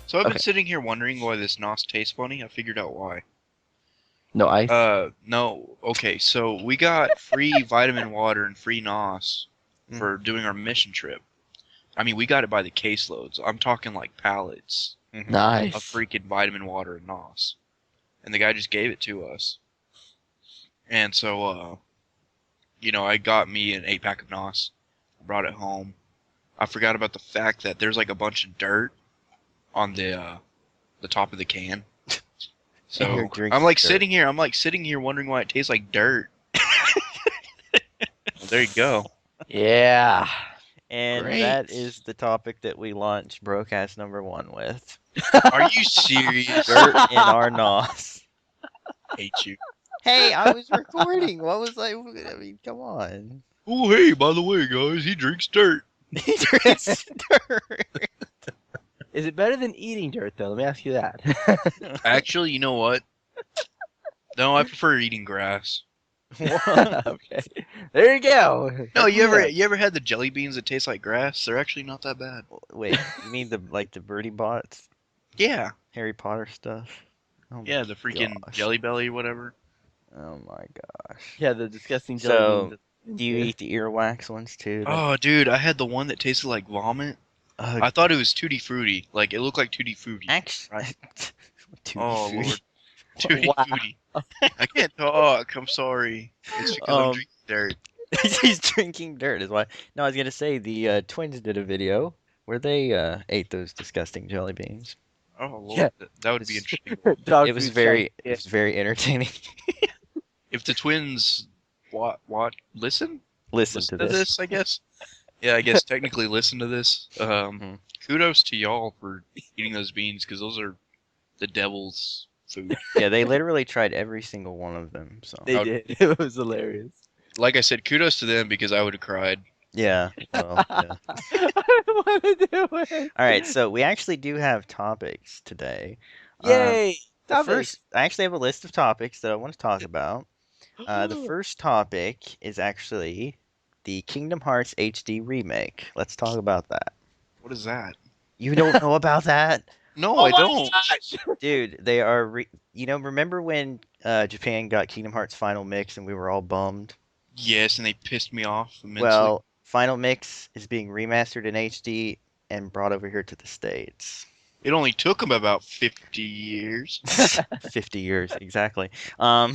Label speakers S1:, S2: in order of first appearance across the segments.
S1: So I've been sitting here wondering why this NOS tastes funny. I figured out why.
S2: No ice?
S1: No. Okay, so we got free vitamin water and free NOS for doing our mission trip. I mean, we got it by the caseloads. I'm talking like pallets
S2: Nice.
S1: of freaking vitamin water and NOS. And the guy just gave it to us. And so, I got me an 8-pack of NOS. I brought it home. I forgot about the fact that there's like a bunch of dirt on the top of the can. So I'm sitting here wondering why it tastes like dirt. Well, there you go.
S2: Yeah.
S3: And
S2: Great.
S3: that is the topic that we launched BroCast #1 with.
S1: Are you serious?
S3: Dirt in our NOS.
S1: Hate you.
S3: Hey, I was recording. What was I mean, come on.
S1: Oh, hey, by the way, guys, he drinks dirt.
S3: He drinks dirt.
S2: Is it better than eating dirt, though? Let me ask you that.
S1: Actually, you know what? No, I prefer eating grass.
S2: Okay. There you go.
S1: No, you ever had the jelly beans that taste like grass? They're actually not that bad.
S3: Wait, you mean the Birdie Bots?
S1: Yeah.
S3: Harry Potter stuff? Oh
S1: Yeah,
S3: my
S1: the freaking
S3: gosh.
S1: Jelly Belly, whatever.
S3: Oh my gosh.
S2: Yeah, the disgusting jelly
S3: So,
S2: beans.
S3: do you eat the earwax ones too?
S1: Oh, dude, I had the one that tasted like vomit. I thought it was Tutti Frutti. Like, it looked like Tutti Frutti.
S3: Actually,
S1: Right.
S3: Tutti
S1: Oh,
S3: Frutti.
S1: Lord. Tutti
S2: Wow.
S1: Frutti. I can't talk. I'm sorry. It's because I'm drinking dirt.
S3: He's drinking dirt is why. No, I was gonna say the twins did a video where they ate those disgusting jelly beans.
S1: Oh, Lord.
S2: Yeah.
S1: That would be interesting.
S2: Dog
S3: It was
S2: food
S3: very,
S2: shite.
S3: it was very entertaining.
S1: If the twins listen
S3: Listen to this.
S1: I guess. Yeah, I guess technically listen to this. Kudos to y'all for eating those beans because those are the devil's food.
S3: Yeah, they literally tried every single one of them. So
S2: They did. It was hilarious.
S1: Like I said, kudos to them because I would have cried.
S3: yeah, well, yeah.
S2: I don't want to do it.
S3: All right, so we actually do have topics today.
S2: Yay!
S3: The first, I actually have a list of topics that I want to talk about. The first topic is actually the Kingdom Hearts HD remake. Let's talk about that.
S1: What is that?
S3: You don't know about that?
S1: No,
S2: Oh
S1: I
S2: my
S1: don't.
S2: gosh!
S3: Dude, they are, remember when Japan got Kingdom Hearts Final Mix and we were all bummed?
S1: Yes, and they pissed me off immensely.
S3: Well, Final Mix is being remastered in HD and brought over here to the States.
S1: It only took them about 50 years.
S3: 50 years, exactly.
S1: No,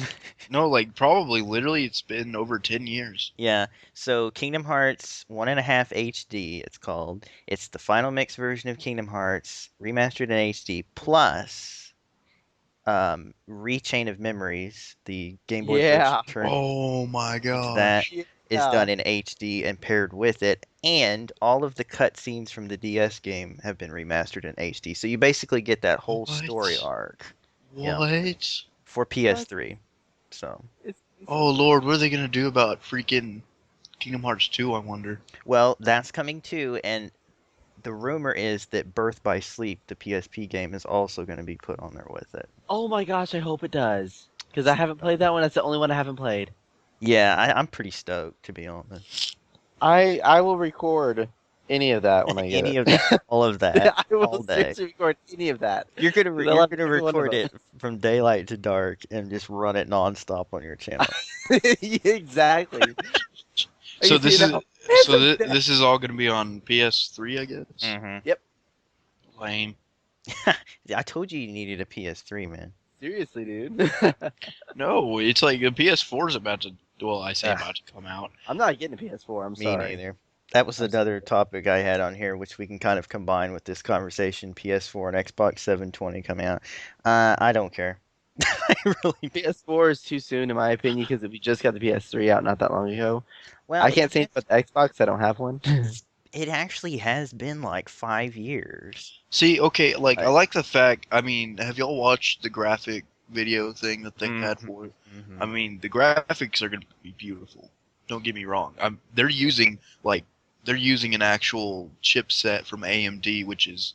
S1: like probably literally it's been over 10 years.
S3: Yeah, so Kingdom Hearts 1.5 HD, it's called. It's the Final Mix version of Kingdom Hearts, remastered in HD, plus Rechain of Memories, the Game Boy
S2: Yeah.
S3: version turned
S1: Oh my gosh.
S3: that is
S2: Yeah.
S3: done in HD and paired with it, and all of the cutscenes from the DS game have been remastered in HD. So you basically get that whole story
S1: What?
S3: arc
S1: What?
S3: Yeah. for PS3. So,
S1: Oh Lord, what are they gonna do about freaking Kingdom Hearts 2, I wonder?
S3: well, that's coming too, and the rumor is that Birth by Sleep, the PSP game, is also going to be put on there with it.
S2: Oh my gosh, I hope it does. Because I haven't played that one. That's the only one I haven't played.
S3: Yeah, I'm pretty stoked, to be honest.
S4: I will record any of that when I get
S3: Any
S4: it.
S3: of that, all of that,
S2: I will
S3: all day.
S2: seriously record any of that.
S3: You're gonna
S2: I love every one of
S3: record it from daylight to dark and just run it nonstop on your channel.
S2: Exactly.
S1: So this
S2: You
S1: is
S2: know,
S1: this is all gonna be on PS3, I guess.
S3: Mm-hmm.
S1: Lame.
S3: I told you needed a PS3, man.
S2: Seriously, dude.
S1: No, it's like the PS4 is about to. Well, I say about to come out.
S2: I'm not getting a PS4. I'm
S3: Me
S2: sorry.
S3: neither. That was another topic I had on here, which we can kind of combine with this conversation. PS4 and Xbox 720 coming out. I don't care. I really.
S2: PS4 is too soon, in my opinion, because we just got the PS3 out not that long ago.
S3: Well,
S2: I can't say about the Xbox. I don't have one.
S3: It actually has been like 5 years.
S1: See, okay, like I like the fact. I mean, have y'all watched the graphic video thing that they had for it?
S3: Mhm.
S1: I mean, the graphics are gonna be beautiful. Don't get me wrong. They're using an actual chipset from AMD, which is,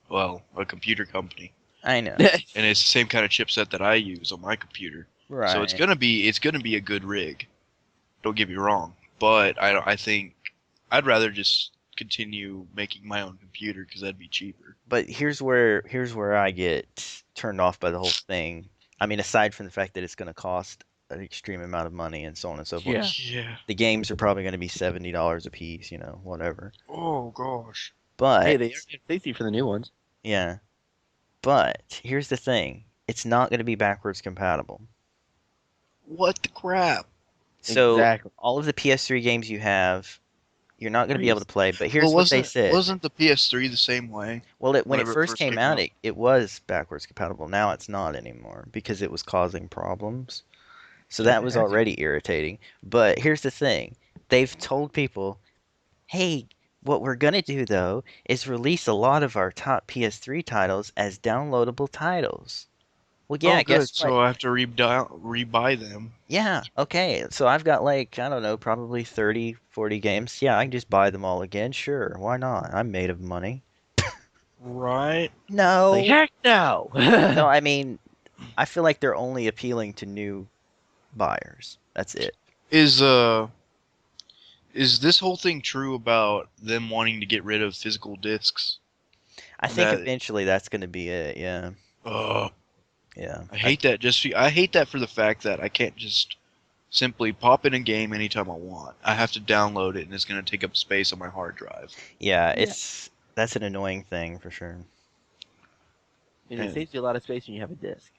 S1: well, a computer company,
S3: I know.
S1: and it's the same kind of chipset that I use on my computer.
S3: Right.
S1: So it's gonna be a good rig. Don't get me wrong, but I think I'd rather just continue making my own computer because that'd be cheaper.
S3: But here's where I get turned off by the whole thing. I mean, aside from the fact that it's going to cost an extreme amount of money and so on and so forth,
S2: Yeah.
S1: Yeah.
S3: the games are probably going to be $70 a piece, whatever.
S1: Oh gosh.
S3: But
S4: Hey, they are getting $60 for the new ones.
S3: yeah, but here's the thing: it's not going to be backwards compatible.
S1: What the crap?
S3: So
S4: Exactly.
S3: all of the PS3 games you have, you're not going to be able to play. But here's
S1: Well,
S3: what they said.
S1: wasn't the PS3 the same way?
S3: Well, when it
S1: whenever it
S3: first
S1: first
S3: came
S1: came
S3: out,
S1: out?
S3: it was backwards compatible. Now it's not anymore because it was causing problems. So that was already irritating. But here's the thing. They've told people, hey, what we're going to do, though, is release a lot of our top PS3 titles as downloadable titles. Well, yeah,
S1: Oh, good.
S3: guess what?
S1: So I have to rebuy them.
S3: Yeah, okay. So I've got like, I don't know, probably 30, 40 games. Yeah, I can just buy them all again. Sure, why not? I'm made of money.
S1: Right.
S3: No.
S2: Like, heck no.
S3: No, I mean, I feel like they're only appealing to new buyers. That's it.
S1: Is this whole thing true about them wanting to get rid of physical discs?
S3: I think
S1: That
S3: eventually that's going to be it. Yeah. Yeah.
S1: I hate that. I hate that for the fact that I can't just simply pop in a game anytime I want. I have to download it, and it's going to take up space on my hard drive.
S3: Yeah,
S2: Yeah.
S3: that's an annoying thing for sure.
S2: And it saves you a lot of space when you have a disc.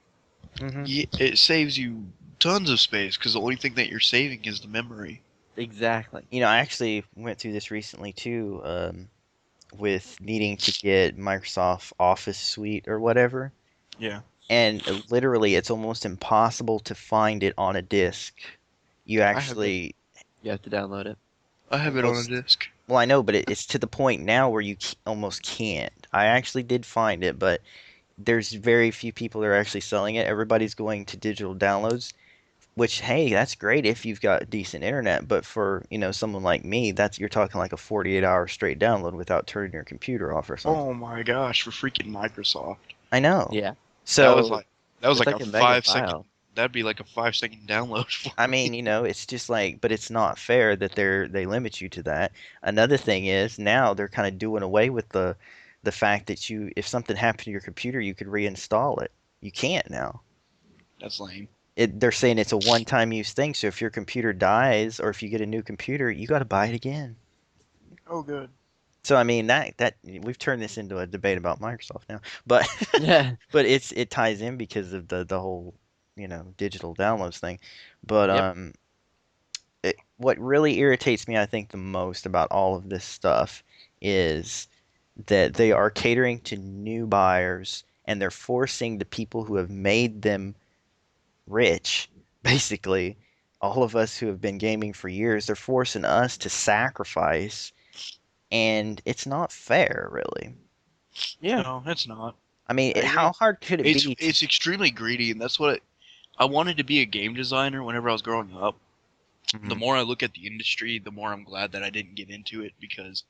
S3: Hmm.
S1: Yeah, it saves you tons of space because the only thing that you're saving is the memory.
S2: Exactly.
S3: I actually went through this recently too, with needing to get Microsoft Office Suite or whatever.
S1: Yeah.
S3: And literally, it's almost impossible to find it on a disc. You
S1: have it.
S3: actually,
S2: You have to download it.
S1: I have it on a
S3: Almost.
S1: disc.
S3: well, I know, but it's to the point now where you almost can't. I actually did find it, but there's very few people that are actually selling it. Everybody's going to digital downloads, which, hey, that's great if you've got decent internet. But for, someone like me, you're talking like a 48-hour straight download without turning your computer off or something.
S1: Oh my gosh, for freaking Microsoft.
S3: I know.
S2: Yeah.
S1: That was
S3: So,
S1: like that was
S2: It's
S1: like
S2: like
S1: a
S2: a mega
S1: 5 second.
S2: file.
S1: That'd be like a 5 second download for
S3: I
S1: me.
S3: mean, it's just like, but it's not fair that they limit you to that. Another thing is now they're kind of doing away with the fact that if something happened to your computer, you could reinstall it. You can't now.
S1: That's lame.
S3: They're saying it's a one-time use thing. So if your computer dies or if you get a new computer, you got to buy it again.
S1: Oh, good.
S3: So I mean that we've turned this into a debate about Microsoft now, but
S2: Yeah.
S3: but it ties in because of the whole digital downloads thing. But
S2: Yep.
S3: what really irritates me, I think, the most about all of this stuff is that they are catering to new buyers and they're forcing the people who have made them rich, basically, all of us who have been gaming for years, they're forcing us to sacrifice, and it's not fair, really.
S2: Yeah.
S1: No, it's not.
S3: I mean,
S2: I agree.
S3: how hard could it
S1: It's
S3: be to,
S1: it's extremely greedy, and that's what I wanted to be a game designer whenever I was growing up. The
S3: Mhm.
S1: more I look at the industry, the more I'm glad that I didn't get into it because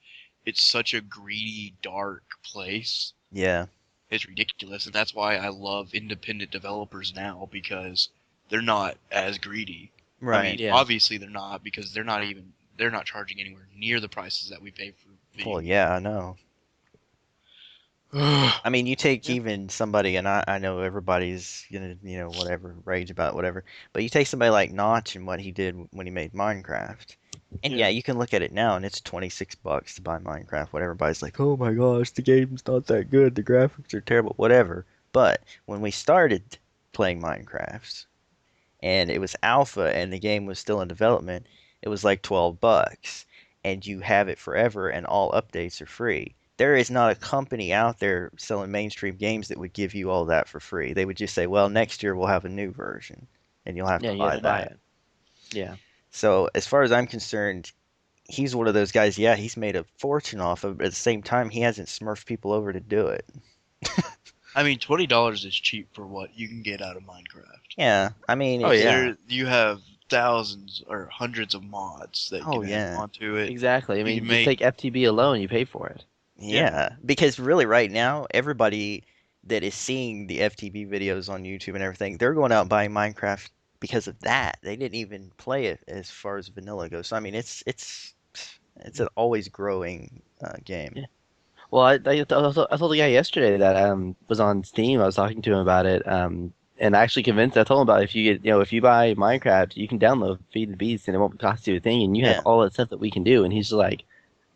S1: it's such a greedy, dark place.
S3: Yeah,
S1: It's ridiculous, and that's why I love independent developers now because they're not as greedy. I
S3: right.
S1: mean,
S2: Yeah.
S1: obviously they're not because they're not charging anywhere near the prices that we pay for video.
S3: Well, yeah, I know.
S1: games.
S3: I mean, you take
S2: Yeah.
S3: even somebody, and I know everybody's gonna, whatever, rage about whatever, but you take somebody like Notch and what he did when he made Minecraft. And yeah,
S1: Yeah.
S3: you can look at it now, and it's $26 to buy Minecraft. What everybody's like, oh my gosh, the game's not that good, the graphics are terrible, whatever. But when we started playing Minecraft, and it was alpha, and the game was still in development, it was like $12, and you have it forever, and all updates are free. There is not a company out there selling mainstream games that would give you all that for free. They would just say, well, next year we'll have a new version, and you'll have
S2: Yeah.
S3: to
S2: You have
S3: buy
S2: to buy
S3: that.
S2: it. Yeah.
S3: So as far as I'm concerned, he's one of those guys. Yeah, he's made a fortune off of it, but at the same time, he hasn't smurfed people over to do it.
S1: I mean, $20 is cheap for what you can get out of Minecraft.
S3: Yeah, I mean,
S2: Oh, yeah.
S1: There, you have thousands or hundreds of mods that
S3: Oh,
S1: can add
S3: yeah.
S1: onto it.
S2: Exactly. I
S1: You
S2: mean,
S1: can
S2: just
S1: make
S2: take FTB alone, you pay for it.
S3: Yeah, because really right now, everybody that is seeing the FTB videos on YouTube and everything, they're going out buying Minecraft because of that. They didn't even play it as far as vanilla goes. So I mean, it's It's an always growing game.
S2: Yeah. Well, I told the guy yesterday that was on Steam. I was talking to him about it. And I actually convinced. I told him about if you get, if you buy Minecraft, you can download Feed the Beast, and it won't cost you a thing, and you have
S3: Yeah.
S2: all that stuff that we can do. And he's just like,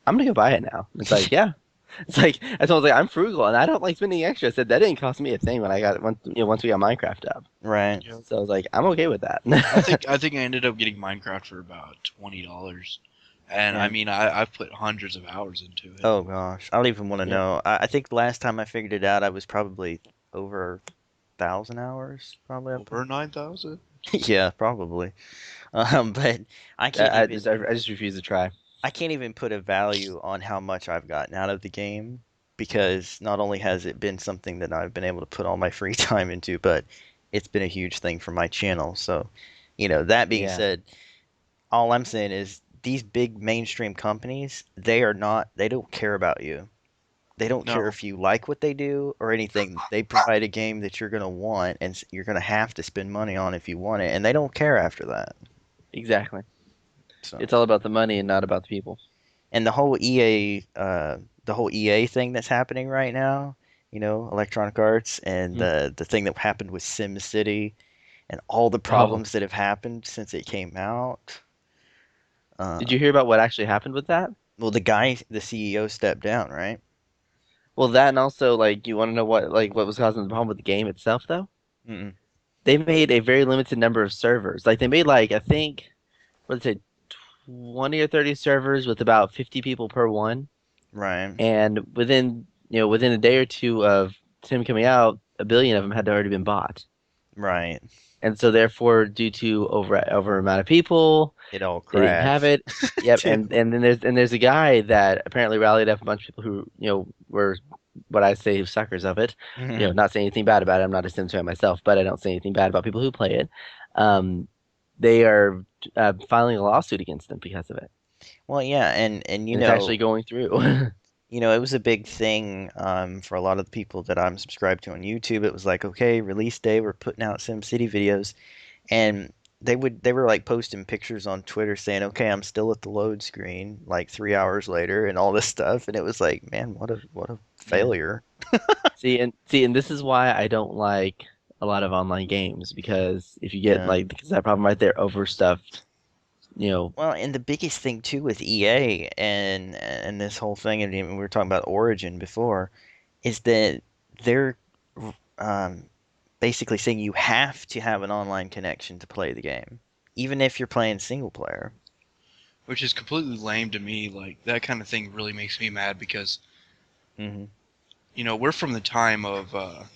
S2: I'm gonna go buy it now. It's like, yeah. It's like I told him, like, I'm frugal and I don't like spending extra. I said that didn't cost me a thing when I got once we got Minecraft up.
S3: Right.
S1: Yeah.
S2: So I was like, I'm okay with that.
S1: I think I ended up getting Minecraft for about $20, and
S3: Yeah.
S1: I mean I've put hundreds of hours into it.
S3: Oh gosh, I don't even want to
S2: Yeah.
S3: know. I think the last time I figured it out, I was probably over 1,000 hours, probably.
S1: Over 9,000.
S3: Yeah, probably. But I can't
S2: I
S3: even.
S2: I just refuse to try.
S3: I can't even put a value on how much I've gotten out of the game because not only has it been something that I've been able to put all my free time into, but it's been a huge thing for my channel. So, that being
S2: Yeah.
S3: said, all I'm saying is these big mainstream companies, they don't care about you. They don't care
S1: No,
S3: if you like what they do or anything. They provide a game that you're going to want and you're going to have to spend money on if you want it, and they don't care after that.
S2: Exactly.
S3: So,
S2: It's all about the money and not about the people.
S3: and the whole EA thing that's happening right now, Electronic Arts, and
S2: Mhm.
S3: the thing that happened with SimCity, and all the
S2: Oh,
S3: problems that have happened since it came out.
S2: did
S3: Uh,
S2: you hear about what actually happened with that?
S3: well, the CEO stepped down, right?
S2: Well, that and also like, you want to know what was causing the problem with the game itself though?
S3: Mm-mm.
S2: They made a very limited number of servers. Like they made like I think what did it say 20 or 30 servers with about 50 people per one.
S3: Right,
S2: And within a day or two of Tim coming out, a billion of them had already been bought.
S3: right.
S2: And so therefore, due to over amount of people,
S3: It all
S2: they didn't have
S3: crashed.
S2: it. Yep.
S3: Too.
S2: And then there's a guy that apparently rallied up a bunch of people who were what I say suckers of it.
S3: Mhm.
S2: Not saying anything bad about it. I'm not a Sims fan myself, but I don't say anything bad about people who play it. Um, they are filing a lawsuit against them because of it,
S3: Well, yeah, and
S2: and it's actually going through.
S3: it was a big thing for a lot of the people that I'm subscribed to on YouTube. It was like, okay, release day, we're putting out SimCity videos, and they were like posting pictures on Twitter saying, okay, I'm still at the load screen like 3 hours later and all this stuff, and it was like, man, what a
S2: Yeah.
S3: failure.
S2: See, and this is why I don't like a lot of online games because if you get
S3: Yeah.
S2: like because that problem right there, overstuffed, you know,
S3: Well, and the biggest thing too with EA and this whole thing, and even we were talking about Origin before, is that they're um, basically saying you have to have an online connection to play the game, even if you're playing single player.
S1: which is completely lame to me. Like that kind of thing really makes me mad because
S3: Hmm.
S1: we're from the time of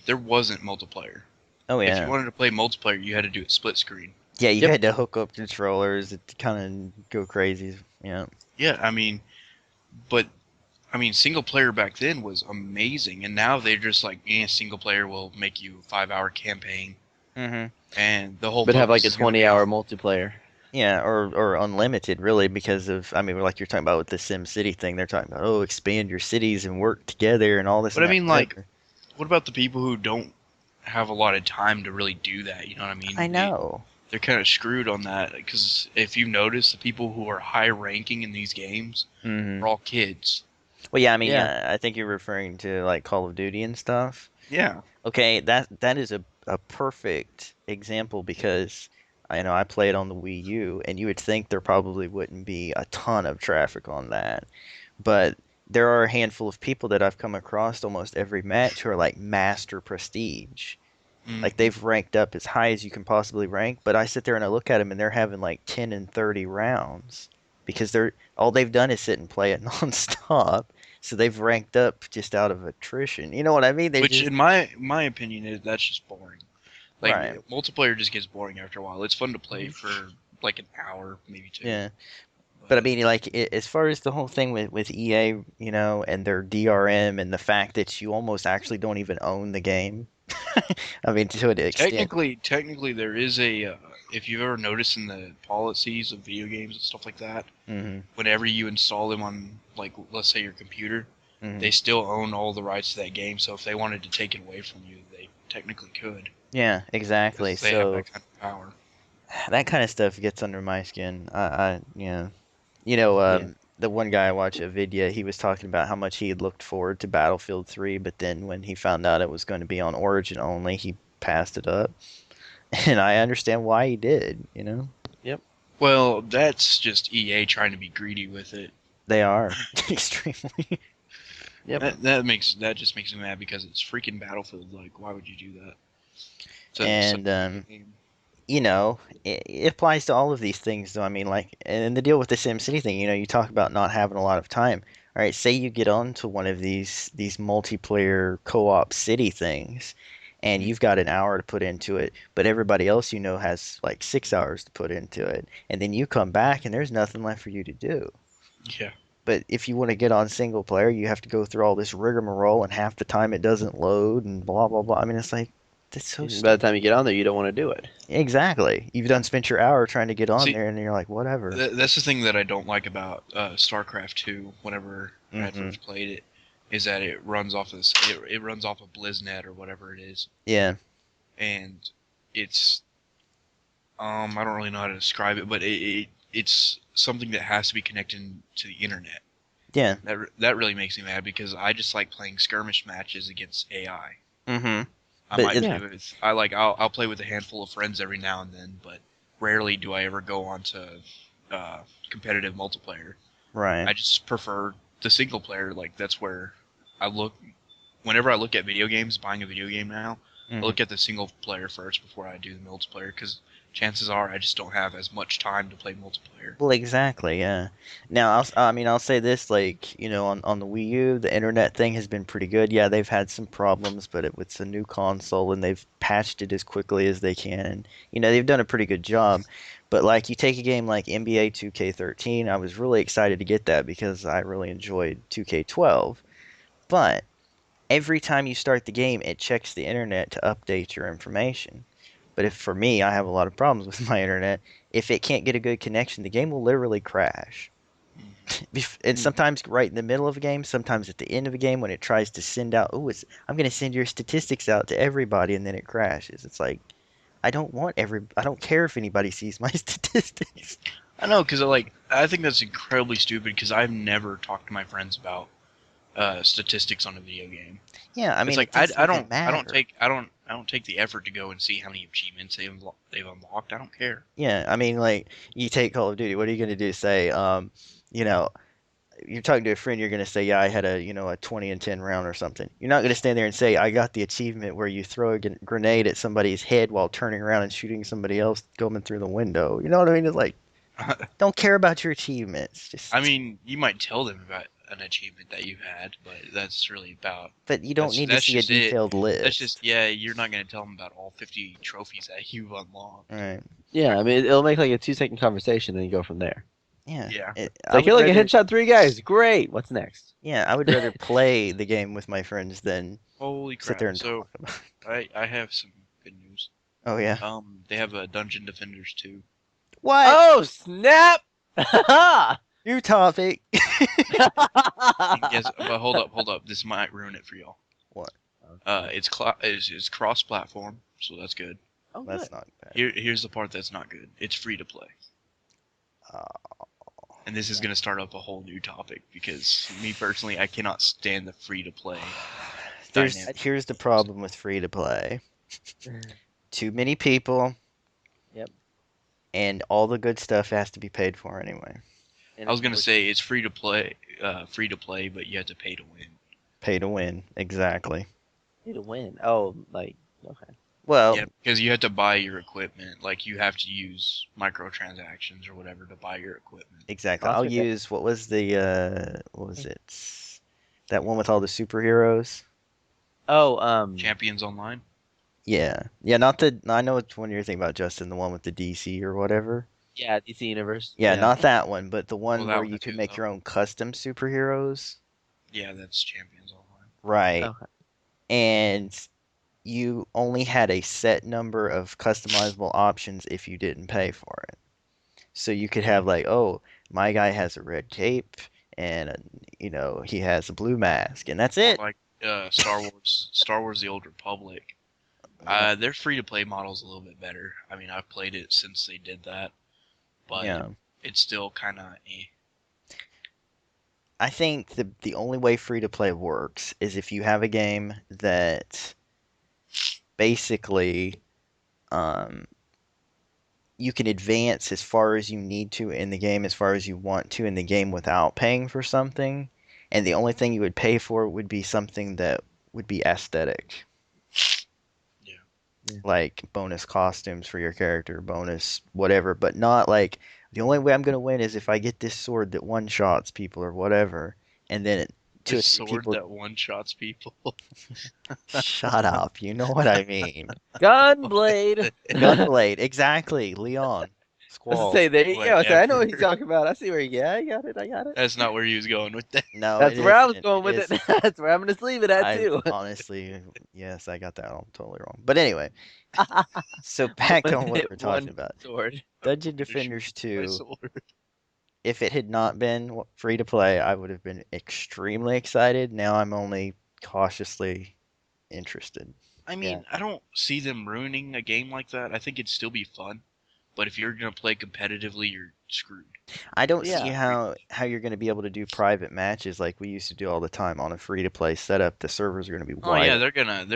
S1: there wasn't multiplayer.
S3: Oh
S1: If you
S3: yeah,
S1: wanted to play multiplayer, you had to do it split screen.
S3: yeah. You
S2: yep.
S3: had to hook up controllers to kind of go crazy. Yeah,
S1: Yeah, but single player back then was amazing, and now they're just like, single player will make you a 5-hour campaign,
S3: hmm
S1: and the whole
S2: But have like
S1: focus
S2: a
S1: is going to be
S2: 20-hour
S1: on.
S2: multiplayer.
S3: yeah, or unlimited really because of like you're talking about with the Sim City thing. They're talking about expand your cities and work together and all this
S1: But
S3: and
S1: I
S3: that.
S1: mean, like,
S3: Whatever.
S1: what about the people who don't have a lot of time to really do that? You know what I mean?
S3: I know.
S1: They're kind of screwed on that because if you notice, the people who are high ranking in these games
S3: Hmm.
S1: are all kids.
S3: Well, yeah, I mean,
S2: Yeah.
S3: I think you're referring to like Call of Duty and stuff.
S1: Yeah.
S3: Okay, that is a perfect example because I play it on the Wii U, and you would think there probably wouldn't be a ton of traffic on that, but there are a handful of people that I've come across almost every match who are like master prestige. Like
S1: Hmm.
S3: they've ranked up as high as you can possibly rank, but I sit there and I look at them and they're having like 10 and 30 rounds because they're all they've done is sit and play it nonstop. So they've ranked up just out of attrition. You know what I mean? They
S1: Which,
S3: just
S1: in my opinion, is that's just boring. Like
S3: right.
S1: multiplayer just gets boring after a while. It's fun to play for like an hour, maybe two.
S3: Yeah. But I
S1: But
S3: mean, like, as far as the whole thing with EA, and their DRM and the fact that you almost actually don't even own the game. I mean, to an extent.
S1: technically, there is a. If you've ever noticed in the policies of video games and stuff like that,
S3: Hmm.
S1: whenever you install them on, like, let's say your computer,
S3: Hmm.
S1: they still own all the rights to that game. So if they wanted to take it away from you, they technically could,
S3: Yeah, exactly.
S1: because they have
S3: So
S1: that kind of power.
S3: that kind of stuff gets under my skin. I
S2: Yeah.
S3: the one guy I watched a video, he was talking about how much he had looked forward to Battlefield 3, but then when he found out it was going to be on Origin only, he passed it up. And I understand why he did, you know?
S1: Well, that's just EA trying to be greedy with it.
S3: They are extremely.
S2: Yep.
S1: That just makes me mad because it's freaking Battlefield. Like, why would you do that?
S3: And,
S1: a game.
S3: you know, it applies to all of these things, though. I mean, like, and the deal with the SimCity thing, you know, you talk about not having a lot of time. All right, say you get onto one of these multiplayer co-op city things, and you've got an hour to put into it, but everybody else you know has like 6 hours to put into it, and then you come back and there's nothing left for you to do.
S1: Yeah.
S3: But if you want to get on single player, you have to go through all this rigmarole, and half the time it doesn't load, and blah blah blah. I mean, it's like that's so
S2: By the
S3: stupid.
S2: time you get on there, you don't want to do it.
S3: Exactly. You've done spent your hour trying to get on
S1: See,
S3: there, and you're like, whatever.
S1: That's the thing that I don't like about StarCraft 2. Whenever I
S3: Mhm.
S1: first played it, is that it runs off of it runs off of BlizzNet or whatever it is,
S3: Yeah.
S1: and it's I don't really know how to describe it, but it's something that has to be connected to the internet.
S3: Yeah.
S1: That really makes me mad because I just like playing skirmish matches against AI.
S3: Mm-hmm.
S1: I
S3: But
S1: might
S3: it-
S1: play with I'll play with a handful of friends every now and then, but rarely do I ever go on to competitive multiplayer.
S3: Right.
S1: I just prefer the single player. Like that's where I look. Whenever I look at video games, buying a video game now, I
S3: Mhm.
S1: look at the single player first before I do the multiplayer because chances are I just don't have as much time to play multiplayer.
S3: Well, exactly. Yeah. Now, I mean, I'll say this, like, you know, on the Wii U, the internet thing has been pretty good. Yeah, they've had some problems, but it's a new console, and they've patched it as quickly as they can. And, you know, they've done a pretty good job. But like, you take a game like NBA 2K13, I was really excited to get that because I really enjoyed 2K12. But every time you start the game, it checks the internet to update your information. But if for me, I have a lot of problems with my internet. If it can't get a good connection, the game will literally crash. And sometimes right in the middle of a game, sometimes at the end of a game when it tries to send out, oh, I'm going to send your statistics out to everybody, and then it crashes. It's like I don't care if anybody sees my statistics.
S1: I know because I think that's incredibly stupid because I've never talked to my friends about statistics on a video game.
S3: Yeah, I
S1: It's
S3: mean,
S1: like
S3: it doesn't
S1: I
S3: even
S1: don't
S3: matter.
S1: I don't take the effort to go and see how many achievements they've unlocked. I don't care.
S3: Yeah, I mean, like you take Call of Duty, what are you going to do? Say, you know, you're talking to a friend, you're going to say, yeah, I had a 20 and 10 round or something. You're not going to stand there and say, I got the achievement where you throw a grenade at somebody's head while turning around and shooting somebody else coming through the window. You know what I mean? It's like, don't care about your achievements. Just,
S1: I mean, you might tell them about an achievement that you had, but that's really about.
S3: but you don't need to
S1: That's
S3: see a
S1: just it.
S3: detailed list.
S1: That's just yeah. You're not gonna tell them about all 50 trophies that you've unlocked.
S3: Right.
S2: Yeah, I mean, it'll make like a 2-second conversation, then you go from there.
S3: Yeah.
S1: Yeah.
S2: It's
S3: I
S2: like,
S3: would
S2: you're like a
S3: rather,
S2: headshot 3 guys. Great. What's next?
S3: yeah, I would rather play the game with my friends than
S1: Holy
S3: sit
S1: crap!
S3: there and
S1: So
S3: talk about it.
S1: I have some good news.
S3: Oh, yeah.
S1: They have a Dungeon Defenders too.
S3: What?
S2: Oh, snap!
S3: New topic.
S1: Yes, but hold up. This might ruin it for y'all.
S3: What?
S1: It's cross-platform, so that's good.
S2: Oh,
S3: That's
S2: good.
S3: not bad.
S1: Here's the part that's not good. It's free to play.
S3: Oh.
S1: And this is going to start up a whole new topic because me personally, I cannot stand the free to play.
S3: Here's the problem with free to play. Too many people.
S2: Yep.
S3: And all the good stuff has to be paid for anyway.
S1: I was going to say it's free to play, but you have to pay to win.
S3: Pay to win, exactly.
S2: Pay to win. Oh, like, okay.
S3: Well,
S1: Yeah, because you have to buy your equipment. Like you have to use microtransactions or whatever to buy your equipment.
S3: exactly.
S2: I'll
S3: I'll
S2: take that.
S3: use what was it? That one with all the superheroes?
S2: Oh,
S1: Champions Online.
S3: Yeah. Yeah, I know which one you're thinking about, Justin, the one with the DC or whatever.
S2: yeah, DC Universe.
S3: Yeah, not that one, but the one
S1: Well, that
S3: where
S1: one
S3: you could
S1: too,
S3: make
S1: though.
S3: your own custom superheroes.
S1: Yeah, that's Champions Online.
S3: Right.
S2: Okay.
S3: And you only had a set number of customizable options if you didn't pay for it. So you could have like, oh, my guy has a red cape and he has a blue mask and that's
S1: Or
S3: it.
S1: like Star Wars: The Old Republic. Their free to play model is a little bit better. I mean, I've played it since they did that, but
S3: Yeah.
S1: it's still kind of.
S3: I think the only way free to play works is if you have a game that basically um, you can advance as far as you need to in the game, as far as you want to in the game without paying for something, and the only thing you would pay for would be something that would be aesthetic.
S1: Yeah.
S3: Like bonus costumes for your character, bonus whatever, but not like the only way I'm gonna win is if I get this sword that one shots people or whatever, and then two or
S1: This
S3: three
S1: sword
S3: people.
S1: that one shots people.
S3: Shut up, you know what I mean.
S2: Gunblade.
S3: Gunblade, exactly. Leon,
S2: I was to
S3: Squall.
S2: say, there you go. I say, I know what he's
S1: Whatever.
S2: talking about. I see where you get. I got it. I got it.
S1: That's not where he was going with that.
S3: No,
S2: That's
S3: it
S2: where I was
S3: isn't.
S2: going with it.
S3: isn't.
S2: That's where I'm gonna leave it at
S3: I
S2: too.
S3: honestly, yes, I got that all totally wrong. But anyway, so back on what we're talking
S2: One
S3: about.
S2: sword.
S3: Dungeon
S1: I'm gonna shoot
S3: Defenders
S1: you with my
S3: 2,
S1: sword.
S3: if it had not been free to play, I would have been extremely excited. Now I'm only cautiously interested.
S1: I
S2: Yeah.
S1: mean, I don't see them ruining a game like that. I think it'd still be fun. But if you're gonna play competitively, you're screwed.
S3: I don't see
S2: Yeah.
S3: how you're going to be able to do private matches like we used to do all the time on a free to play setup. The servers are going to be
S1: Oh
S3: wide.
S1: yeah, they're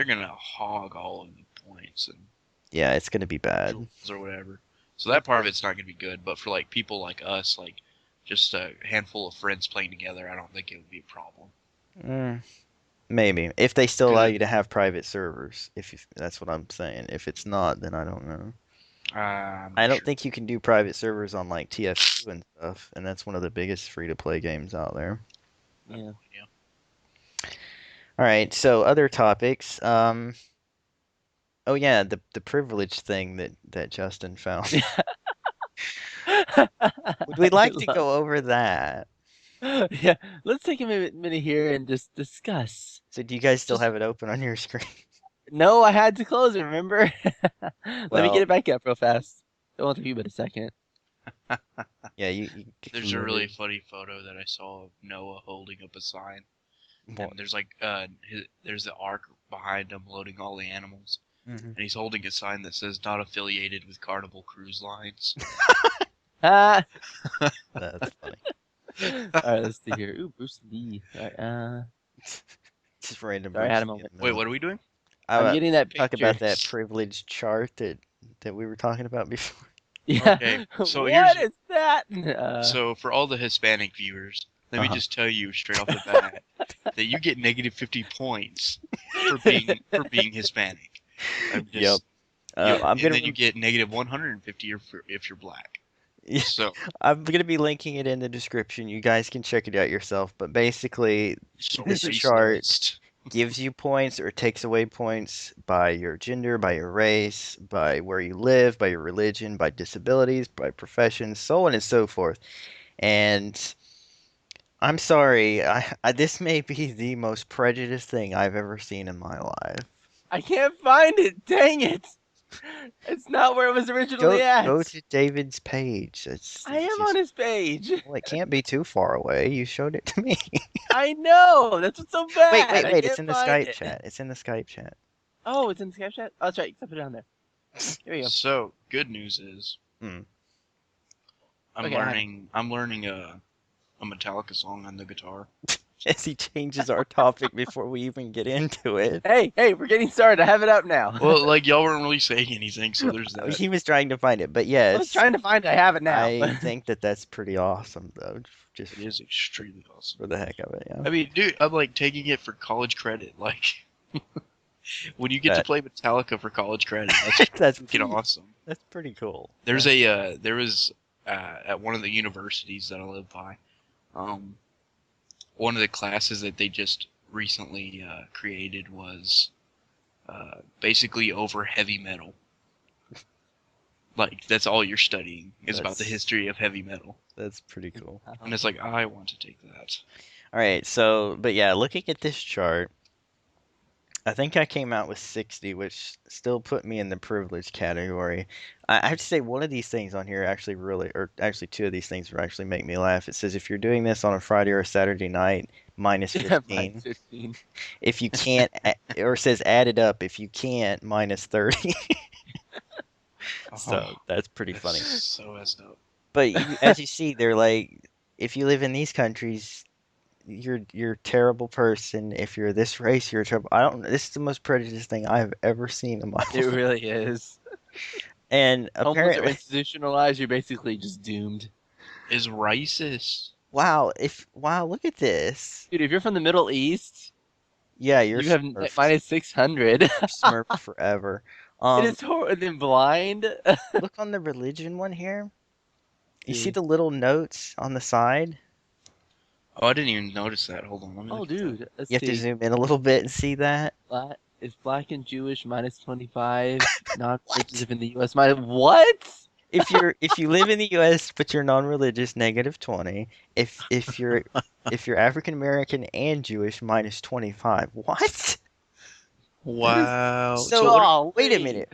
S1: gonna hog all of the points and
S3: Yeah, it's going to be bad.
S1: jewels or whatever. So that part of it's not gonna be good. But for like people like us, like just a handful of friends playing together, I don't think it would be a problem.
S3: Mm, maybe if they still allow
S1: Good.
S3: you to have private servers. That's what I'm saying. If it's not, then I don't know.
S1: I'm
S3: I
S1: not
S3: don't
S1: sure.
S3: think you can do private servers on like TF2 and stuff, and that's one of the biggest free to play games out there.
S2: Yeah.
S3: All right, so other topics. Oh yeah, the privilege thing that Justin found. Would we like to go over that?
S2: Yeah. Let's take a minute here and just discuss.
S3: So do you guys still
S2: Just-
S3: have it open on your screen?
S2: No, I had to close it. Remember? Let me
S3: Well-
S2: get it back up real fast. It won't take you but a second.
S3: Yeah, you
S1: There's a really funny photo that I saw of Noah holding up a sign.
S3: What?
S1: And there's like there's the ark behind him loading all the animals,
S3: Mhm.
S1: and he's holding a sign that says "Not affiliated with Carnival Cruise Lines."
S2: Ah.
S3: That's funny.
S2: All right, let's see here. Ooh, Bruce Lee. All right,
S3: Just random.
S2: Sorry, I had a
S3: Bruce Lee in
S2: moment.
S3: the
S1: Wait,
S3: middle.
S1: what are we doing?
S2: I'm getting that
S3: Talk about that
S2: picture.
S3: privilege chart that we were talking about before.
S2: Yeah.
S1: Okay, so
S2: What
S1: here's-
S2: is that?
S1: So for all the Hispanic viewers, let me
S3: Uh-huh.
S1: just tell you straight off the bat that you get negative 50 points for being Hispanic. I'm just,
S3: Yep.
S1: yeah,
S3: I'm
S1: and
S3: gonna
S1: then you get negative 150 if you're black.
S3: Yeah.
S1: So
S3: I'm gonna be linking it in the description. You guys can check it out yourself. But basically, this
S1: racist.
S3: chart gives you points or takes away points by your gender, by your race, by where you live, by your religion, by disabilities, by profession, so on and so forth. And I'm sorry, this may be the most prejudiced thing I've ever seen in my life.
S2: I can't find it. Dang it! It's not where it was originally at.
S3: Go to David's page.
S2: I am on his page.
S3: Well, it can't be too far away. You showed it to me.
S2: I know. That's what's so bad.
S3: Wait,
S2: I
S3: wait, wait. It's
S2: can't
S3: in the
S2: find
S3: Skype
S2: it.
S3: chat. It's in the Skype chat.
S2: Oh, it's in the Skype chat. Oh, that's right. You can put it on there. Here we go.
S1: So good news is,
S3: Hmm.
S1: I'm
S2: Okay, I have it.
S1: learning a Metallica song on the guitar.
S3: As he changes our topic before we even get into it.
S2: Hey, we're getting started. I have it up now.
S1: Well, like y'all weren't really saying anything, so there's that.
S3: He was trying to find it, but
S2: I
S3: yes,
S2: was trying to find it. I have it now.
S3: I think that's pretty awesome, though. Just
S1: It is extremely awesome.
S3: for the heck of it, yeah.
S1: I mean, dude, I'm like taking it for college credit. Like, when you get to
S3: That-
S1: play Metallica for college credit, that's
S3: That's
S1: freaking
S3: pretty,
S1: awesome.
S3: that's pretty cool.
S1: There was at one of the universities that I live by, one of the classes that they just recently created was basically over heavy metal. Like that's all you're studying is about the
S3: That's-
S1: history of heavy metal,
S3: That's pretty cool.
S1: and it's like I want to take that.
S3: All right, so but yeah, looking at this chart, I think I came out with 60, which still put me in the privileged category. I have to say one of these things on here actually or actually two of these things will actually make me laugh. It says if you're doing this on a Friday or a Saturday night, minus 15.
S2: Yeah, mine's 15.
S3: If you can't, or it says add it up. If you can't, minus 30. So
S1: Oh,
S3: that's pretty
S1: that's
S3: funny.
S1: So messed up.
S3: But as you see, they're like, if you live in these countries, you're a terrible person. If you're this race, you're a terrible. I don't. This is the most prejudiced thing I've ever seen in my
S2: It
S3: life.
S2: really is.
S3: And
S2: Homeless or
S3: apparently,
S2: institutionalized, you're basically just doomed.
S1: Is racist.
S3: wow, look at this.
S2: Dude, if you're from the Middle East,
S3: Yeah, you're
S2: you have
S3: smurfed.
S2: minus 600.
S3: You're smurfed forever.
S2: It is horrible. And then blind.
S3: Look on the religion one here. You see
S2: Dude.
S3: the little notes on the side?
S1: Oh, I didn't even notice that. Hold on, let me
S2: Oh,
S1: look at that.
S2: dude. Let's
S3: You have to
S2: see.
S3: zoom in a little bit and see that.
S2: It's black and Jewish minus 25. Non-religious if in the U.S. minus. What?
S3: If you live in the U.S. but you're non-religious, negative 20. If you're African American and Jewish, minus 25. What?
S1: Wow.
S3: So
S2: Golly.
S3: wait a minute.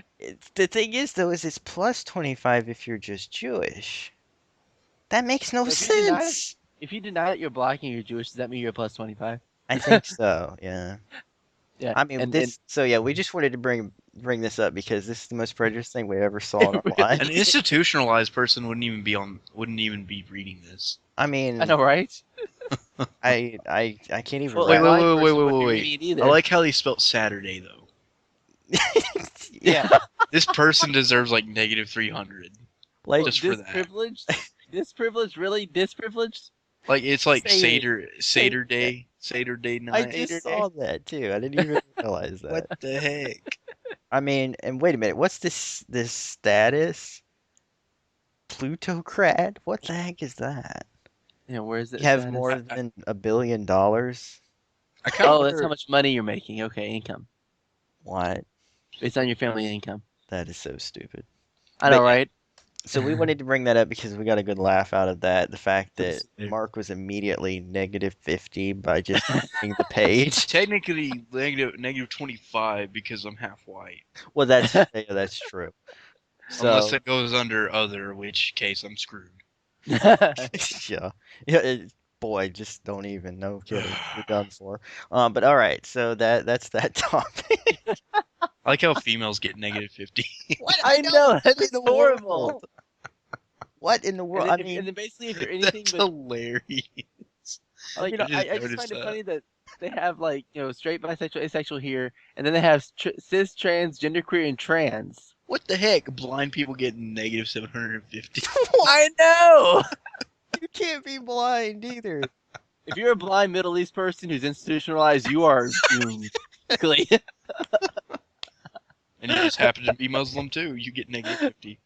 S3: The thing is though, is it's plus 25 if you're just Jewish. That makes no
S2: If you deny it-
S3: sense.
S2: If you deny that you're black and you're Jewish, does that mean you're plus 25?
S3: I think so. Yeah.
S2: Yeah.
S3: I mean,
S2: and
S3: so yeah, we just wanted to bring this up because this is the most prejudiced thing we ever saw in our lives.
S1: An institutionalized person wouldn't even be reading this.
S3: I mean,
S2: I know, right?
S3: I can't even
S2: Well,
S1: Wait,
S3: wrap.
S1: wait,
S2: blind
S1: wait,
S2: person
S1: wait,
S2: wouldn't be
S1: wait.
S2: reading it either.
S1: I like how he spelled Saturday though.
S2: Yeah.
S1: This person deserves like negative 300.
S3: Like,
S1: Just for that.
S2: Disprivileged, really disprivileged?
S1: Like it's like
S3: Say it.
S1: Seder day
S3: I
S1: night.
S3: just saw that too. I didn't even realize that.
S1: What the heck?
S3: I mean, and wait a minute, what's this status? Plutocrat? What the heck is that?
S2: Yeah, where is it?
S3: You have
S2: status?
S3: more than $1 billion?
S1: I kind of
S2: Oh, that's
S1: wonder.
S2: how much money you're making. Okay, income.
S3: What?
S2: Based on your family income.
S3: That is so stupid.
S2: I
S3: But
S2: know,
S3: yeah,
S2: right?
S3: so we wanted to bring that up because we got a good laugh out of that. The fact that
S1: That's-
S3: Mark was immediately negative 50 by just reading the page.
S1: Technically negative 25 because I'm half white.
S3: Well, that's true.
S1: Unless
S3: So
S1: it goes under other, which case I'm screwed.
S3: yeah, boy, just don't even. No kidding, you're done for. But all right, so that's that topic.
S1: I like how females get negative 50.
S3: What?
S2: I know,
S3: What
S2: that's
S3: in the
S2: horrible.
S3: world? What in the world?
S2: And
S3: I
S2: then,
S3: mean,
S2: and then basically, if you're anything
S1: That's
S2: but
S1: hilarious.
S2: like,
S3: you know,
S1: I
S2: I
S1: just
S2: just
S1: noticed
S2: find it
S1: that.
S2: funny that they have like straight, bisexual, asexual here, and then they have cis, trans, genderqueer, and trans.
S1: What the heck? Blind people get negative 750.
S2: I know.
S3: you can't be blind either.
S2: If you're a blind Middle East person who's institutionalized, you are doomed. Basically.
S1: And you just happen to be Muslim too. You get negative 50.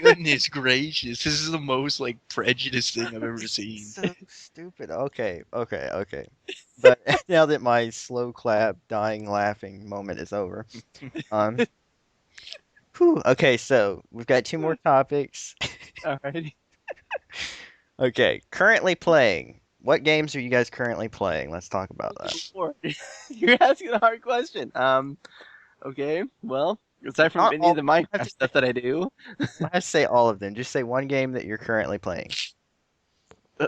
S1: Goodness gracious. This is the most like prejudiced thing I've ever seen.
S3: So stupid. Okay. But now that my slow clap, dying laughing moment is over, um, whew, okay. So we've got two more topics.
S2: Alrighty.
S3: Okay, currently playing. What games are you guys currently playing? Let's talk about that.
S2: Lord. You're asking a hard question. Okay. Well, aside from
S3: Not
S2: any of the
S3: all-
S2: Minecraft stuff that I do,
S3: I have to say all of them. Just say one game that you're currently playing.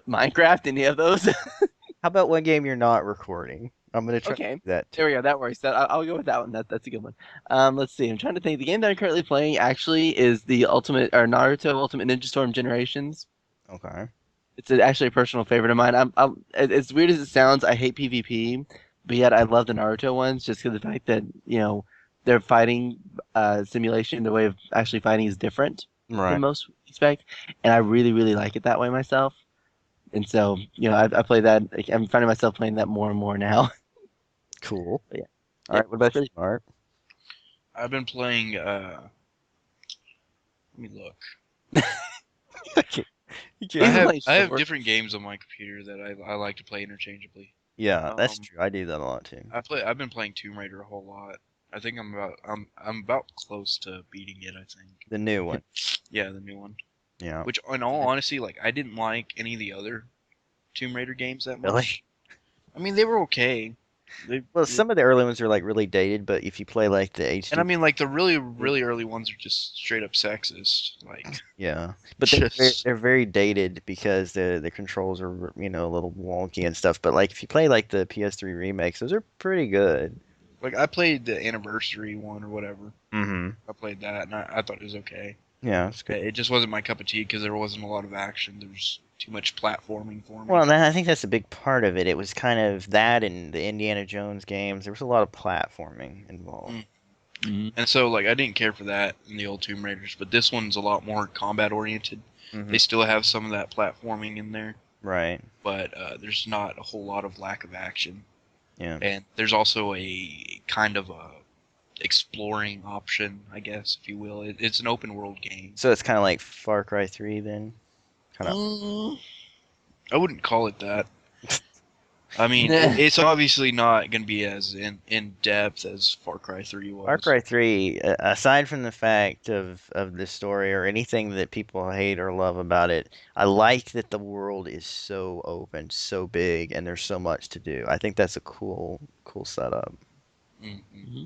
S2: Minecraft, any of those.
S3: How about one game you're not recording? I'm gonna try
S2: Okay.
S3: to do that too.
S2: There we go. That works. I'll go with that one. That's a good one. Let's see. I'm trying to think. The game that I'm currently playing actually is the Ultimate or Naruto Ultimate Ninja Storm Generations.
S3: Okay.
S2: It's actually a personal favorite of mine. As weird as it sounds, I hate PvP, but yet I love the Naruto ones just because of the fact that their fighting simulation, the way of actually fighting is different
S3: Right.
S2: than most expect, and I really really like it that way myself. And so I play that. I'm finding myself playing that more and more now.
S3: Cool.
S2: Yeah.
S3: All right. What about you, Mark?
S1: I've been playing let me look.
S3: You
S1: I
S3: can't-
S1: have
S2: playing
S1: I have
S2: short.
S1: different games on my computer that I like to play interchangeably.
S3: Yeah, that's
S1: Um,
S3: true. I do that a lot too.
S1: I've been playing Tomb Raider a whole lot. I think I'm about close to beating it, I think.
S3: The new one.
S1: Yeah, the new one.
S3: Yeah.
S1: Which in all honesty, like I didn't like any of the other Tomb Raider games that much.
S3: Really?
S1: I mean, they were okay.
S3: Well, some of the early ones are like really dated, but if you play like the HD,
S1: and I mean, like the really early ones are just straight up sexist. Like,
S3: yeah, but they're
S1: just-
S3: they're very dated because the controls are a little wonky and stuff. But like if you play like the PS3 remakes, those are pretty good.
S1: like I played the anniversary one or whatever.
S3: Mm-hmm.
S1: I played that and I thought it was okay.
S3: Yeah, it's good.
S1: It just wasn't my cup of tea because there wasn't a lot of action. There's too much platforming for me.
S3: Well, I think that's a big part of it. It was kind of that in the Indiana Jones games. There was a lot of platforming involved.
S1: And so, like, I didn't care for that in the old Tomb Raiders, but this one's a lot more combat oriented.
S3: Mhm.
S1: They still have some of that platforming in there,
S3: Right.
S1: but there's not a whole lot of lack of action.
S3: Yeah.
S1: And there's also a kind of a exploring option, I guess, if you will. It's an open world game.
S3: So it's kind of like Far Cry 3 then? Kind of.
S1: I wouldn't call it that. I mean, it's obviously not going to be as in depth as Far Cry 3 was.
S3: Far Cry 3, aside from the fact of the story or anything that people hate or love about it, I like that the world is so open, so big, and there's so much to do. I think that's a cool setup.
S1: Mm-hmm.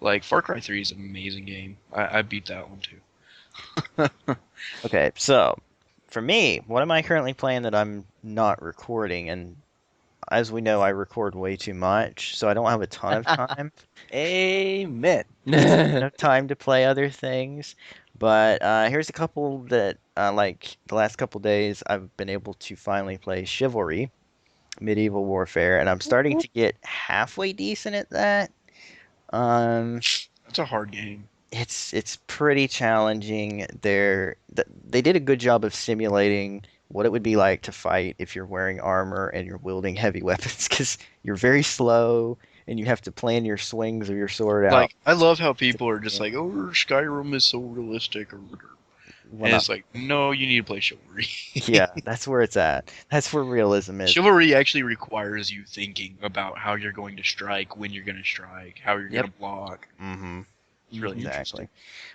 S1: Like, Far Cry 3 is an amazing game. I beat that one too.
S3: Okay, so for me, what am I currently playing that I'm not recording? And as we know, I record way too much, so I don't have a ton of time.
S2: Amen.
S3: Enough time to play other things. But here's a couple that, like the last couple days, I've been able to finally play Chivalry, Medieval Warfare, and I'm starting to get halfway decent at that.
S1: It's a hard game.
S3: It's pretty challenging. They did a good job of simulating what it would be like to fight if you're wearing armor and you're wielding heavy weapons, because you're very slow and you have to plan your swings of your sword out.
S1: Like, I love how people are just like, oh, Skyrim is so realistic, or
S3: Well,
S1: and it's like, no, you need to play Chivalry.
S3: yeah, that's where it's at. That's where realism is.
S1: Chivalry actually requires you thinking about how you're going to strike, when you're going to strike, how you're going to block.
S3: Mm-hmm.
S1: It's really
S3: Exactly.
S1: interesting.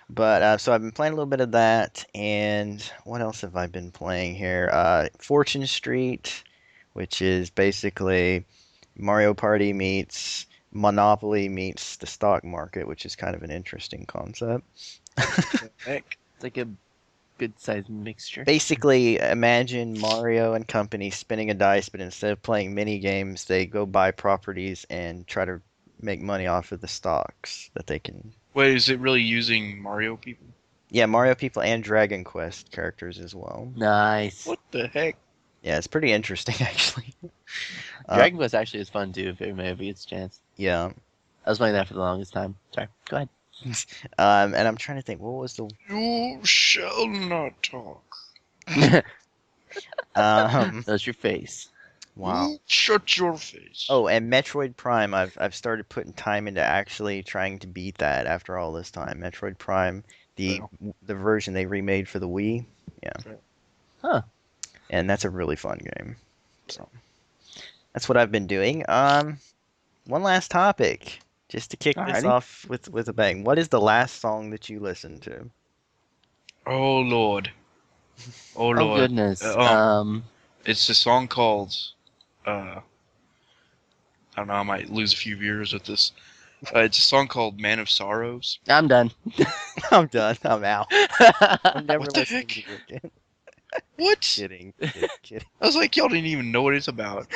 S3: But so I've been playing a little bit of that, and what else have I been playing here? Fortune Street, which is basically Mario Party meets Monopoly meets the stock market, which is kind of an interesting concept.
S1: Heck.
S2: It's like a good-sized mixture.
S3: Basically, imagine Mario and company spinning a dice, but instead of playing mini games, they go buy properties and try to make money off of the stocks that they can.
S1: Wait, is it really using Mario people?
S3: Yeah, Mario people and Dragon Quest characters as well.
S2: Nice.
S1: What the heck?
S3: Yeah, it's pretty interesting actually.
S2: Dragon Quest actually is fun too, if it gets a chance.
S3: Yeah.
S2: I was playing that for the longest time. Sorry, go ahead.
S3: And I'm trying to think, what was the
S1: You shall not talk.
S2: That's your face.
S3: wow.
S1: You shut your face.
S3: Oh, and Metroid Prime, I've started putting time into actually trying to beat that after all this time. Metroid Prime, the version they remade for the Wii. Yeah.
S2: Huh.
S3: And that's a really fun game. So that's what I've been doing. One last topic, just to kick this
S2: Alrighty.
S3: off with a bang. What is the last song that you listened to?
S1: Oh Lord. Oh
S2: Oh
S1: Lord.
S2: goodness.
S1: It's a song called. I don't know. I might lose a few viewers with this. It's a song called "Man of Sorrows."
S2: I'm done.
S3: I'm done. I'm out. I'm never
S1: What the
S3: listening
S1: heck?
S3: to you again.
S1: What?
S3: Kidding. Kidding.
S1: I was like, y'all didn't even know what it's about.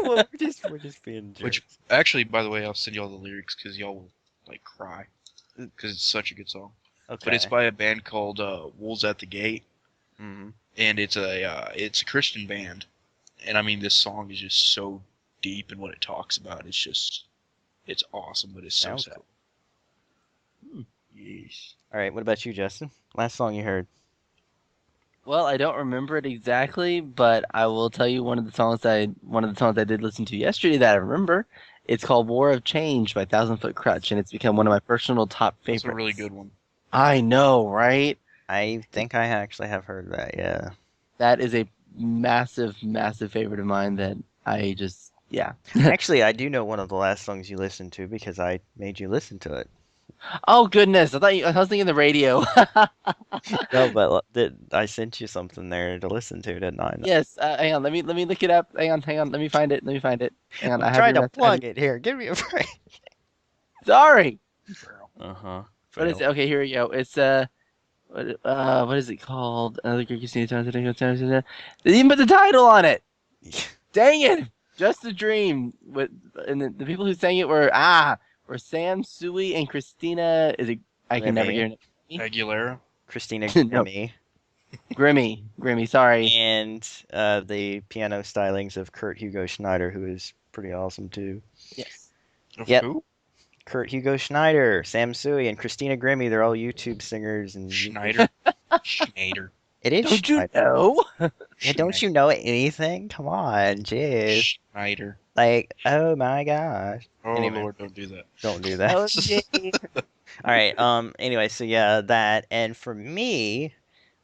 S3: Well, we're just being jerks.
S1: Which, actually, by the way, I'll send y'all the lyrics because y'all will like cry because it's such a good song.
S3: Okay.
S1: But it's by a band called Wolves at the Gate,
S3: hmm
S1: and it's a Christian band. And I mean, this song is just so deep in what it talks about. It's awesome, but it's so
S3: Sounds
S1: sad.
S3: cool.
S1: Yes.
S3: All right. What about you, Justin? Last song you heard?
S2: Well, I don't remember it exactly, but I will tell you one of the songs I did listen to yesterday that I remember. It's called "War of Change" by Thousand Foot Crutch, and it's become one of my personal top favorites.
S1: It's a really good one.
S2: I know, right?
S3: I think I actually have heard that. Yeah.
S2: That is a massive, massive favorite of mine that I just, yeah.
S3: Actually, I do know one of the last songs you listened to because I made you listen to it.
S2: Oh goodness, I was thinking the radio.
S3: No, but I sent you something there to listen to, didn't I?
S2: Yes, hang on, let me look it up. Hang on, let me find it. Hang on,
S3: I'm trying to plug it here. Give me a break.
S2: Sorry.
S3: Uh-huh.
S2: What is it? Okay, here we go. It's what is it called? Another Greek Christina They didn't even put the title on it. Dang it! Just a Dream. And the people who sang it were Sam, Sui, and Christina. I can never
S3: Remy.
S2: get her name.
S1: Aguilera.
S3: Christina
S2: No.
S3: Grimmie,
S2: Grimmy, sorry.
S3: and the piano stylings of Kurt Hugo Schneider, who is pretty awesome too.
S2: Yes.
S1: Of
S3: Yep.
S1: who?
S3: Kurt Hugo Schneider, Sam Sui, and Christina Grimmie, they're all YouTube singers and
S1: Schneider. Schneider.
S3: It is
S2: Don't you
S3: Schneider.
S2: know?
S3: Yeah, don't you know anything? Come on, jeez.
S1: Schneider.
S3: Like, oh my gosh.
S1: Oh
S3: Anyway.
S1: Lord, don't do that.
S3: Don't do that.
S2: OMG.
S3: All right. Anyway, so yeah, that. And for me,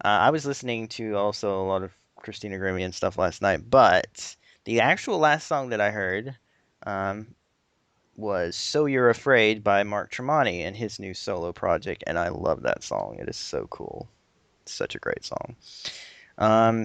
S3: I was listening to also a lot of Christina Grimmie and stuff last night, but the actual last song that I heard, was "So You're Afraid" by Mark Tremonti and his new solo project, and I love that song. It is so cool. It's such a great song.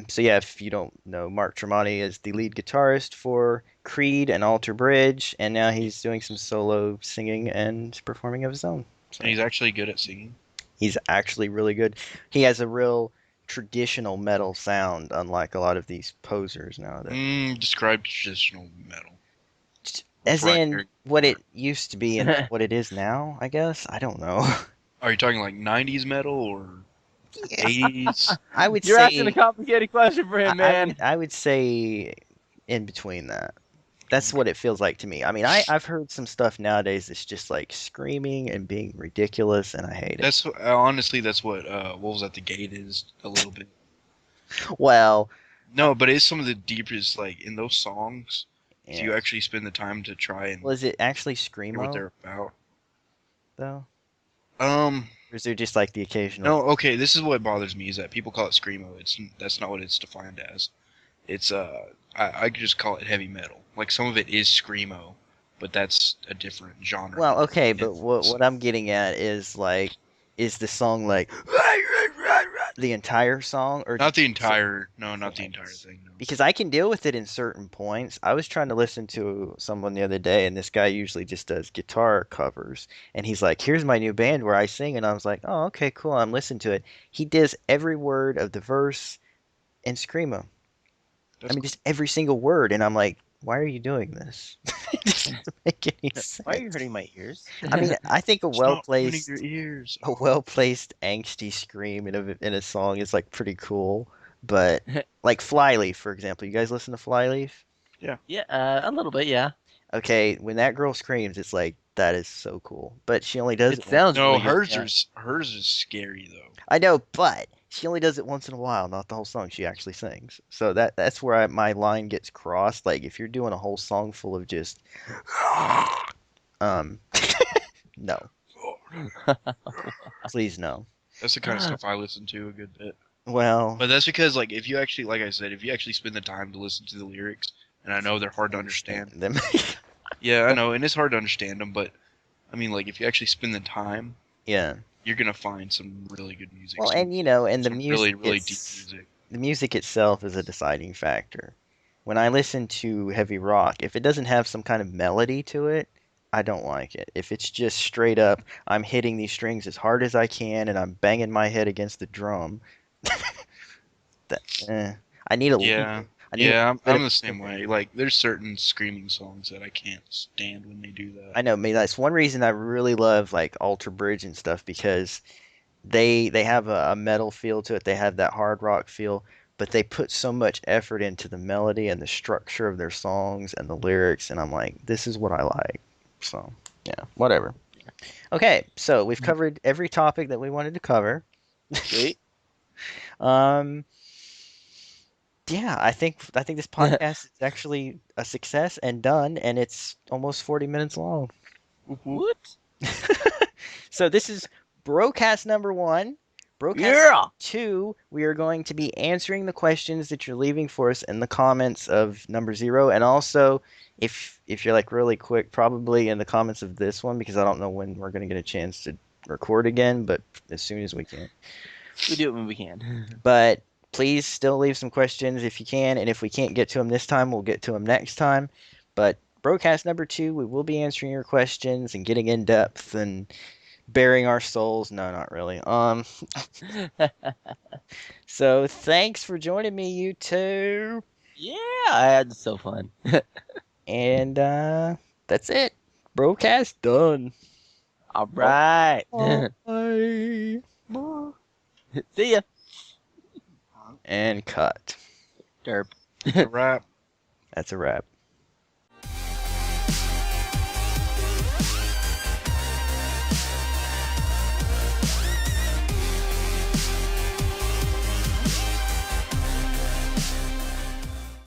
S3: So yeah, if you don't know, Mark Tremonti is the lead guitarist for Creed and Alter Bridge, and now he's doing some solo singing and performing of his own. So
S1: And he's actually good at singing.
S3: he's actually really good. He has a real traditional metal sound, unlike a lot of these posers nowadays.
S1: Describe traditional metal.
S3: As
S1: Right,
S3: in
S1: very-
S3: what it used to be and what it is now, I guess. I don't know.
S1: Are you talking like 90s metal or 80s?
S3: I would
S2: You're
S3: say
S2: asking a complicated question for him, man.
S3: I would say in between that. That's what it feels like to me. I mean, I've heard some stuff nowadays that's just like screaming and being ridiculous, and I hate it.
S1: That's honestly that's what Wolves at the Gate is a little bit.
S3: Well,
S1: No, but it's some of the deepest like in those songs. If
S3: yeah.
S1: you actually spend the time to try and
S3: Well, is it actually
S1: hear what
S3: screamo
S1: they're about.
S3: though,
S1: Um,
S3: or is there just like the occasional?
S1: no, okay. This is what bothers me is that people call it screamo. That's not what it's defined as. It's I could just call it heavy metal. Like some of it is screamo, but that's a different genre.
S3: Well, okay, but
S1: It's-
S3: what I'm getting at is like, is the song like the entire song, or
S1: Not the
S3: just
S1: entire. No, not the
S3: Thanks.
S1: entire thing. No.
S3: because I can deal with it in certain points. I was trying to listen to someone the other day, and this guy usually just does guitar covers. And he's like, "Here's my new band where I sing," and I was like, "Oh, okay, cool." I'm listening to it. He does every word of the verse in screamo.
S1: That's
S3: I mean, just every single word, and I'm like, "Why are you doing this?" It doesn't make any sense.
S2: Why are you hurting my ears?
S3: I mean, I think
S1: It's not ruining your ears.
S3: a well-placed angsty scream in a song is like pretty cool. But like Flyleaf, for example, you guys listen to Flyleaf?
S2: Yeah, a little bit, yeah.
S3: Okay, when that girl screams, it's like that is so cool. But she only does
S2: It
S3: it.
S2: sounds
S1: No,
S2: really good,
S1: hers
S2: yeah.
S1: hers is scary though.
S3: I know, but she only does it once in a while, not the whole song. She actually sings. So that's where my line gets crossed. Like if you're doing a whole song full of just um no. Please no.
S1: That's the kind of stuff I listen to a good bit.
S3: Well,
S1: But that's because like if you actually, like I said, if you actually spend the time to listen to the lyrics, and I know they're hard to understand.
S3: them.
S1: Yeah, I know, and it's hard to understand them, but I mean, like if you actually spend the time,
S3: Yeah.
S1: you're gonna find some really good music.
S3: Well,
S1: some,
S3: and you know, and the
S1: some
S3: music
S1: really really deep
S3: it's-
S1: music.
S3: the music itself is a deciding factor. When I listen to heavy rock, if it doesn't have some kind of melody to it, I don't like it. If it's just straight up, I'm hitting these strings as hard as I can and I'm banging my head against the drum, I need a
S1: Yeah,
S3: I need
S1: yeah,
S3: bit
S1: I'm
S3: of-
S1: the same way. Like there's certain screaming songs that I can't stand when they do that.
S3: I know, maybe that's one reason I really love like Alter Bridge and stuff because they have a metal feel to it. They have that hard rock feel, but they put so much effort into the melody and the structure of their songs and the lyrics, and I'm like, this is what I like. So yeah, whatever. Okay, so we've covered every topic that we wanted to cover.
S2: Sweet.
S3: Um, yeah, I think this podcast is actually a success and done, and it's almost 40 minutes long.
S2: What?
S3: So this is BroCast number 1. BroCast
S2: Yeah.
S3: 2, we are going to be answering the questions that you're leaving for us in the comments of number 0, and also if you're like really quick, probably in the comments of this one, because I don't know when we're going to get a chance to record again, but as soon as we can.
S2: We do it when we can.
S3: But please still leave some questions if you can, and if we can't get to them this time, we'll get to them next time. But BroCast number 2, we will be answering your questions and getting in depth and bearing our souls. No, not really. So thanks for joining me, you two.
S2: Yeah, I had so fun.
S3: And that's it. BroCast done.
S2: All right.
S3: Bye. Bye.
S2: See ya.
S3: And cut.
S2: Derp.
S1: A wrap.
S3: That's a wrap.